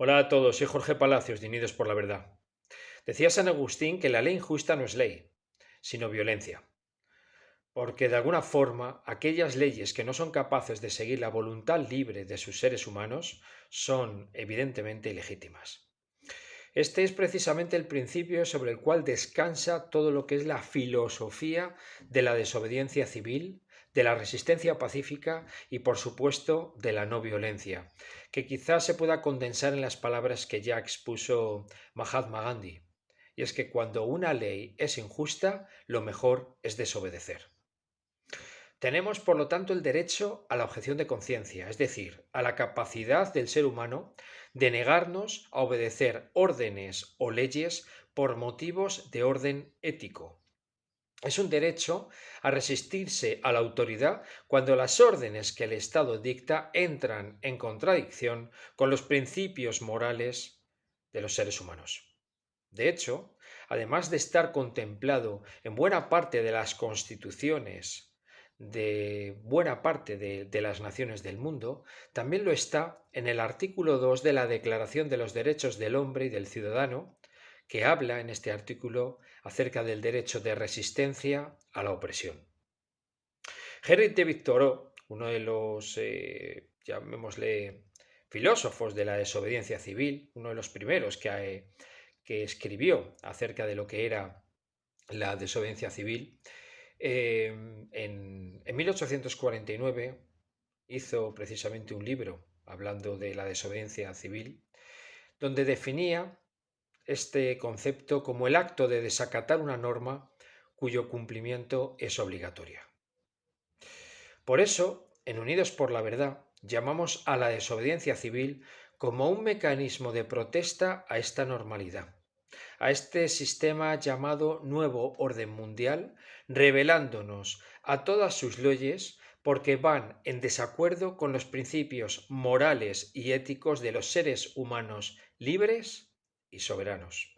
Hola a todos, soy Jorge Palacios de Unidos por la Verdad. Decía San Agustín que la ley injusta no es ley, sino violencia, porque de alguna forma aquellas leyes que no son capaces de seguir la voluntad libre de sus seres humanos son evidentemente ilegítimas. Este es precisamente el principio sobre el cual descansa todo lo que es la filosofía de la desobediencia civil, de la resistencia pacífica y, por supuesto, de la no violencia, que quizás se pueda condensar en las palabras que ya expuso Mahatma Gandhi. Y es que cuando una ley es injusta, lo mejor es desobedecer. Tenemos, por lo tanto, el derecho a la objeción de conciencia, es decir, a la capacidad del ser humano de negarnos a obedecer órdenes o leyes por motivos de orden ético. Es un derecho a resistirse a la autoridad cuando las órdenes que el Estado dicta entran en contradicción con los principios morales de los seres humanos. De hecho, además de estar contemplado en buena parte de las constituciones de buena parte de las naciones del mundo, también lo está en el artículo 2 de la Declaración de los Derechos del Hombre y del Ciudadano, que habla en este artículo acerca del derecho de resistencia a la opresión. Henry David Thoreau, uno de los, llamémosle, filósofos de la desobediencia civil, uno de los primeros que escribió acerca de lo que era la desobediencia civil, en 1849 hizo precisamente un libro hablando de la desobediencia civil, donde definía este concepto como el acto de desacatar una norma cuyo cumplimiento es obligatorio. Por eso, en Unidos por la Verdad, llamamos a la desobediencia civil como un mecanismo de protesta a esta normalidad, a este sistema llamado Nuevo Orden Mundial, revelándonos a todas sus leyes porque van en desacuerdo con los principios morales y éticos de los seres humanos libres y soberanos.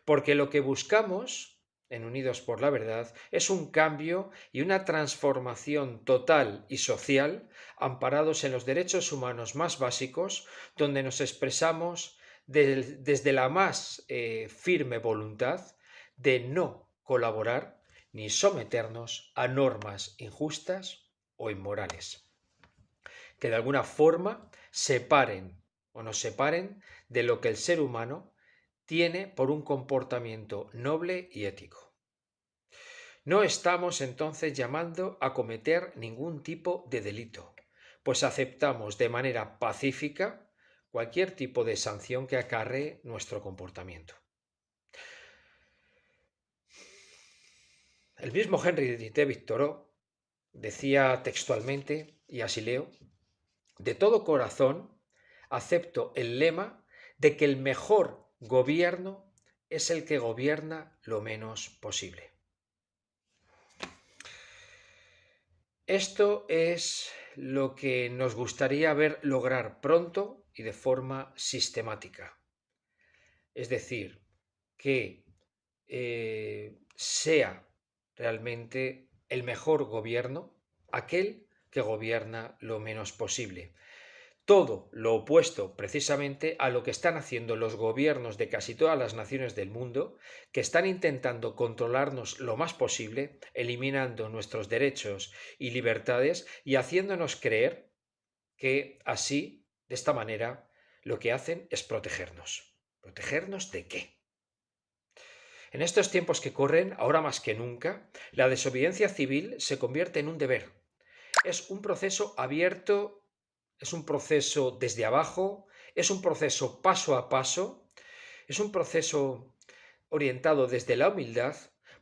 Porque lo que buscamos en Unidos por la Verdad es un cambio y una transformación total y social amparados en los derechos humanos más básicos, donde nos expresamos desde la más firme voluntad de no colaborar ni someternos a normas injustas o inmorales, que de alguna forma separen o nos separen de lo que el ser humano tiene por un comportamiento noble y ético. No estamos entonces llamando a cometer ningún tipo de delito, pues aceptamos de manera pacífica cualquier tipo de sanción que acarree nuestro comportamiento. El mismo Henry David Thoreau decía textualmente, y así leo, de todo corazón acepto el lema de que el mejor gobierno es el que gobierna lo menos posible. Esto es lo que nos gustaría ver lograr pronto y de forma sistemática. Es decir, que sea realmente el mejor gobierno aquel que gobierna lo menos posible. Todo lo opuesto precisamente a lo que están haciendo los gobiernos de casi todas las naciones del mundo, que están intentando controlarnos lo más posible, eliminando nuestros derechos y libertades y haciéndonos creer que así, de esta manera, lo que hacen es protegernos. ¿Protegernos de qué? En estos tiempos que corren, ahora más que nunca, la desobediencia civil se convierte en un deber. Es un proceso abierto, es un proceso desde abajo, es un proceso paso a paso, es un proceso orientado desde la humildad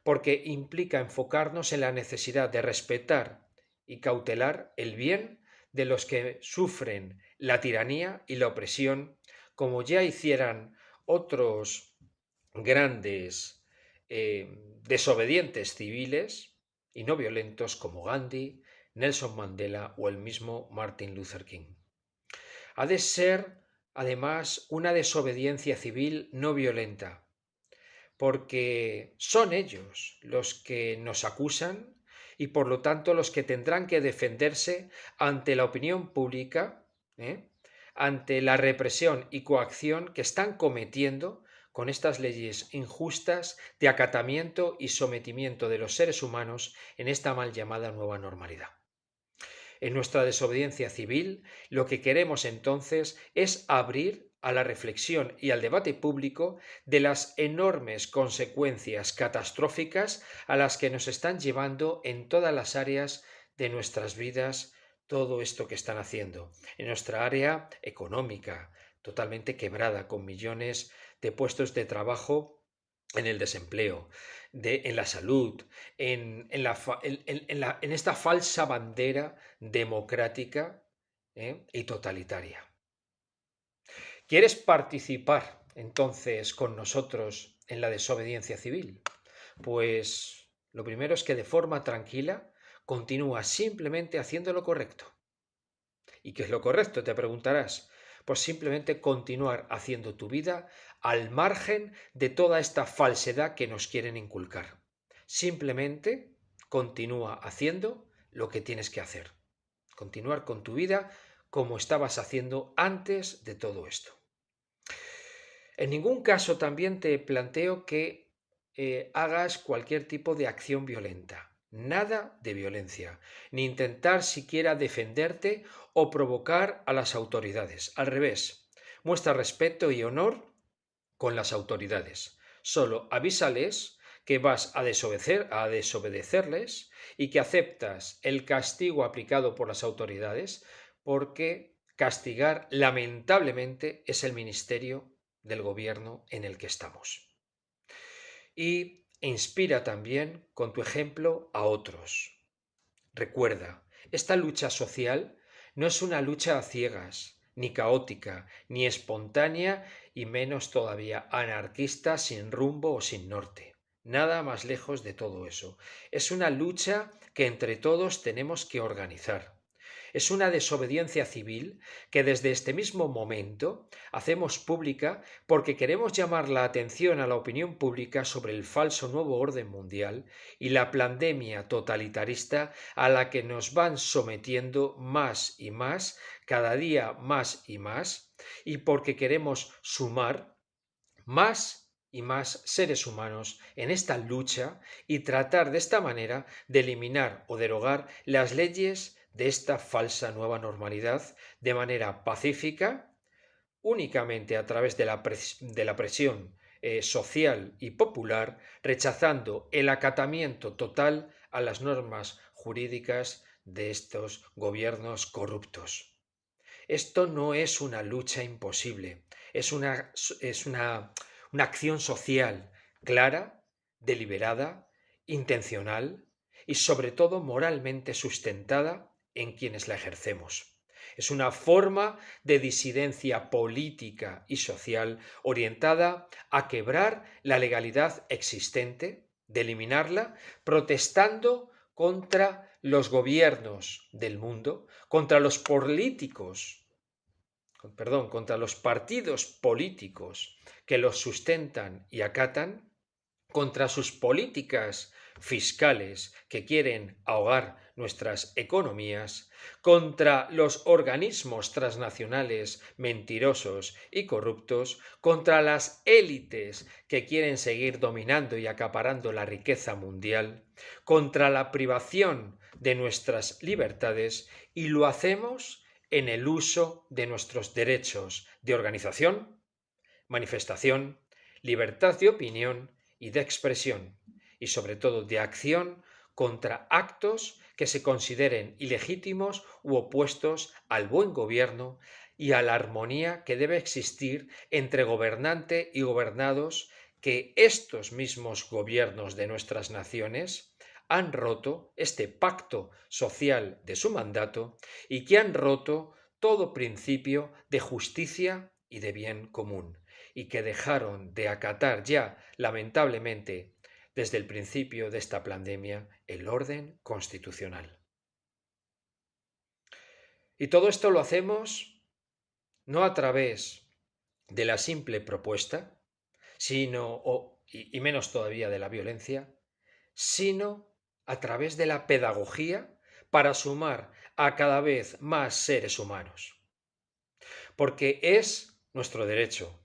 porque implica enfocarnos en la necesidad de respetar y cautelar el bien de los que sufren la tiranía y la opresión, como ya hicieran otros grandes desobedientes civiles y no violentos como Gandhi, Nelson Mandela o el mismo Martin Luther King. Ha de ser, además, una desobediencia civil no violenta, porque son ellos los que nos acusan y por lo tanto los que tendrán que defenderse ante la opinión pública, ante la represión y coacción que están cometiendo con estas leyes injustas de acatamiento y sometimiento de los seres humanos en esta mal llamada nueva normalidad. En nuestra desobediencia civil, lo que queremos entonces es abrir a la reflexión y al debate público de las enormes consecuencias catastróficas a las que nos están llevando en todas las áreas de nuestras vidas todo esto que están haciendo. En nuestra área económica, totalmente quebrada, con millones de puestos de trabajo en el desempleo, en la salud, en esta falsa bandera democrática, y totalitaria. ¿Quieres participar entonces con nosotros en la desobediencia civil? Pues lo primero es que de forma tranquila continúa simplemente haciendo lo correcto. ¿Y qué es lo correcto? Te preguntarás. Pues simplemente continuar haciendo tu vida al margen de toda esta falsedad que nos quieren inculcar. Simplemente continúa haciendo lo que tienes que hacer. Continuar con tu vida como estabas haciendo antes de todo esto. En ningún caso también te planteo que hagas cualquier tipo de acción violenta. Nada de violencia, ni intentar siquiera defenderte o provocar a las autoridades. Al revés, muestra respeto y honor con las autoridades. Solo avísales que vas a desobedecerles y que aceptas el castigo aplicado por las autoridades, porque castigar lamentablemente es el ministerio del gobierno en el que estamos. Y inspira también con tu ejemplo a otros. Recuerda, esta lucha social no es una lucha a ciegas, ni caótica, ni espontánea y menos todavía anarquista sin rumbo o sin norte. Nada más lejos de todo eso. Es una lucha que entre todos tenemos que organizar. Es una desobediencia civil que desde este mismo momento hacemos pública porque queremos llamar la atención a la opinión pública sobre el falso nuevo orden mundial y la pandemia totalitarista a la que nos van sometiendo más y más, cada día más y porque queremos sumar más y más seres humanos en esta lucha y tratar de esta manera de eliminar o derogar las leyes de esta falsa nueva normalidad de manera pacífica, únicamente a través de la presión social y popular, rechazando el acatamiento total a las normas jurídicas de estos gobiernos corruptos. Esto no es una lucha imposible, es una acción social clara, deliberada, intencional y sobre todo moralmente sustentada en quienes la ejercemos. Es una forma de disidencia política y social orientada a quebrar la legalidad existente, de eliminarla, protestando contra los gobiernos del mundo, contra los políticos, contra los partidos políticos que los sustentan y acatan, contra sus políticas fiscales que quieren ahogar nuestras economías, contra los organismos transnacionales mentirosos y corruptos, contra las élites que quieren seguir dominando y acaparando la riqueza mundial, contra la privación de nuestras libertades, y lo hacemos en el uso de nuestros derechos de organización, manifestación, libertad de opinión y de expresión, y sobre todo de acción contra actos que se consideren ilegítimos u opuestos al buen gobierno y a la armonía que debe existir entre gobernante y gobernados, que estos mismos gobiernos de nuestras naciones han roto este pacto social de su mandato y que han roto todo principio de justicia y de bien común, y que dejaron de acatar ya, lamentablemente, desde el principio de esta pandemia, el orden constitucional. Y todo esto lo hacemos no a través de la simple propuesta, y menos todavía de la violencia, sino a través de la pedagogía para sumar a cada vez más seres humanos. porque es nuestro derecho,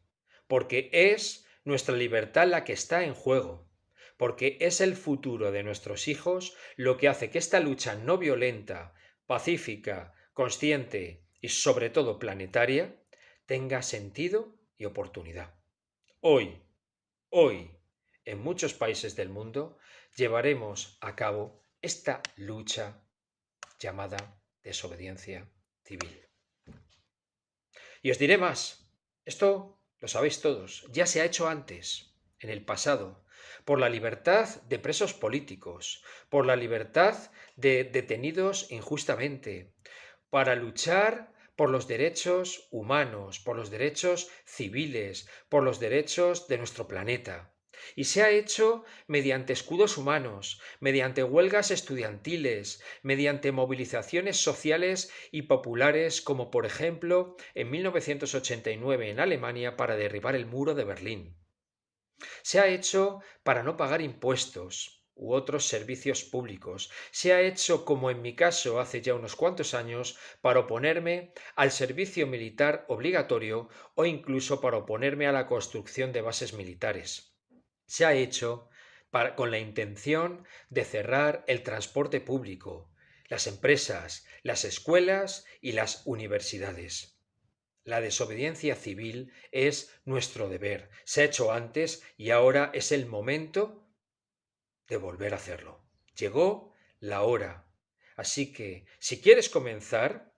porque es nuestra libertad la que está en juego, porque es el futuro de nuestros hijos lo que hace que esta lucha no violenta, pacífica, consciente y sobre todo planetaria tenga sentido y oportunidad. Hoy, hoy, en muchos países del mundo, llevaremos a cabo esta lucha llamada desobediencia civil. Y os diré más, esto lo sabéis todos, ya se ha hecho antes, en el pasado, por la libertad de presos políticos, por la libertad de detenidos injustamente, para luchar por los derechos humanos, por los derechos civiles, por los derechos de nuestro planeta. Y se ha hecho mediante escudos humanos, mediante huelgas estudiantiles, mediante movilizaciones sociales y populares, como por ejemplo en 1989 en Alemania para derribar el muro de Berlín. Se ha hecho para no pagar impuestos u otros servicios públicos. Se ha hecho, como en mi caso hace ya unos cuantos años, para oponerme al servicio militar obligatorio o incluso para oponerme a la construcción de bases militares. Se ha hecho con la intención de cerrar el transporte público, las empresas, las escuelas y las universidades. La desobediencia civil es nuestro deber. Se ha hecho antes y ahora es el momento de volver a hacerlo. Llegó la hora. Así que, si quieres comenzar,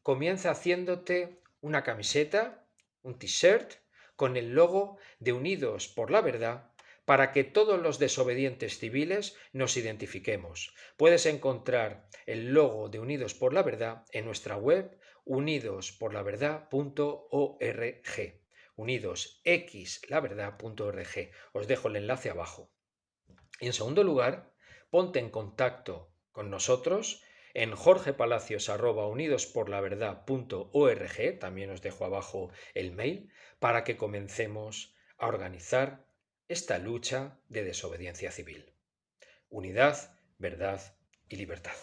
comienza haciéndote una camiseta, un t-shirt, con el logo de Unidos por la Verdad, para que todos los desobedientes civiles nos identifiquemos. Puedes encontrar el logo de Unidos por la Verdad en nuestra web unidosporlaverdad.org. unidosxlaverdad.org. Os dejo el enlace abajo. Y en segundo lugar, ponte en contacto con nosotros en jorgepalacios@unidosporlaverdad.org, también os dejo abajo el mail, para que comencemos a organizar esta lucha de desobediencia civil. Unidad, verdad y libertad.